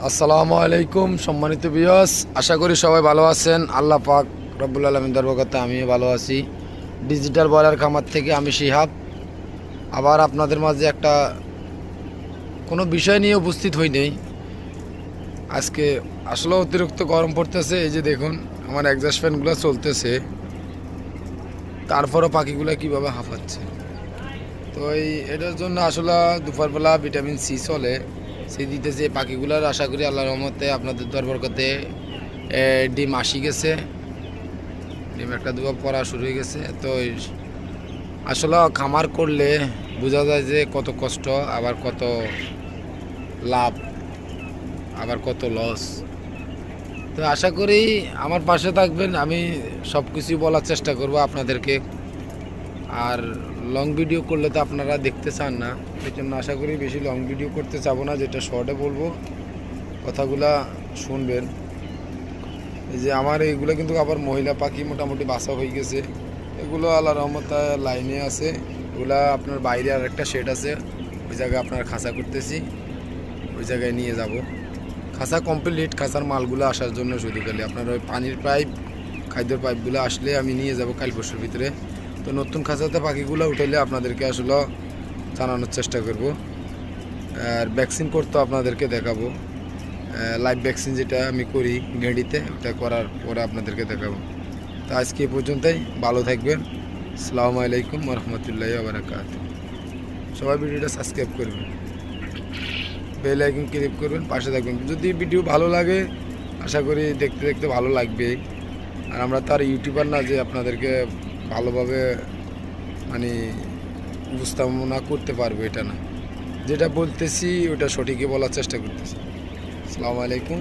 আসসালামু আলাইকুম সম্মানিত ভিউয়ার্স, আশা করি সবাই ভালো আছেন। আল্লাহ পাক রব্বুল আলামিন দরবারে আমিও ভালো আছি। ডিজিটাল ব্রয়লার খামার থেকে আমি শিহাব আবার আপনাদের মাঝে একটা কোনো বিষয় নিয়ে উপস্থিত হই নেই আজকে। আসলে অতিরিক্ত গরম পড়তেছে, এই যে দেখুন আমার এক্সস্ট ফ্যানগুলো চলতেছে, তারপরও পাখিগুলো কীভাবে হাঁপাচ্ছে। তো এটার জন্য আসলে দুপুরবেলা ভিটামিন সি চলে, সে দিতেছে পাখিগুলার। আশা করি আল্লাহর রহমতে আপনাদের দরবার করতে ডিম আসি গেছে, ডিম একটা দুবার পড়া শুরু হয়ে গেছে। তো আসলে খামার করলে বোঝা যায় যে কত কষ্ট, আবার কত লাভ, আবার কত লস। তো আশা করি আমার পাশে থাকবেন, আমি সব কিছুই বলার চেষ্টা করব আপনাদেরকে। আর লং ভিডিও করলে তো আপনারা দেখতে চান না, সেই জন্য আশা করি বেশি লং ভিডিও করতে চাবো না, যেটা শর্টে বলবো কথাগুলা শুনবেন। এই যে আমার এইগুলো কিন্তু আবার মহিলা পাখি মোটামুটি বাসা হয়ে গেছে, এগুলো আল্লাহ রহমতে লাইনে আছে। এগুলা আপনার বাইরে আর একটা শেড আছে, ওই জায়গায় আপনার খাঁচা করতেছি, ওই জায়গায় নিয়ে যাব। খাঁচা কমপ্লিট, খাঁচার মালগুলো আসার জন্য শুধু খালি আপনার ওই পানির পাইপ, খাদ্যের পাইপগুলো আসলে আমি নিয়ে যাব কাল পরশুর ভিতরে। তো নতুন খাঁচাতে পাখিগুলো উঠাইলে আপনাদেরকে আসলে জানানোর চেষ্টা করব। আর ভ্যাকসিন করতে আপনাদেরকে দেখাবো, লাইভ ভ্যাকসিন যেটা আমি করি গেঁড়িতে, ওটা করার পরে আপনাদেরকে দেখাবো। তো আজকে এই পর্যন্তই, ভালো থাকবেন। আসসালামু আলাইকুম রহমতুল্লাহি ওয়া বারাকাতুহু। সবাই ভিডিওটা সাবস্ক্রাইব করবেন, বেল আইকন ক্লিক করবেন, পাশে থাকবেন। যদি ভিডিও ভালো লাগে আশা করি দেখতে দেখতে ভালো লাগবে। আর আমরা তো আর ইউটিউবার না যে আপনাদেরকে ভালোভাবে মানে উপস্থাপনা করতে পারবো, এটা না। যেটা বলতেছি ওটা সঠিকই বলার চেষ্টা করতেছি। আসসালামু আলাইকুম।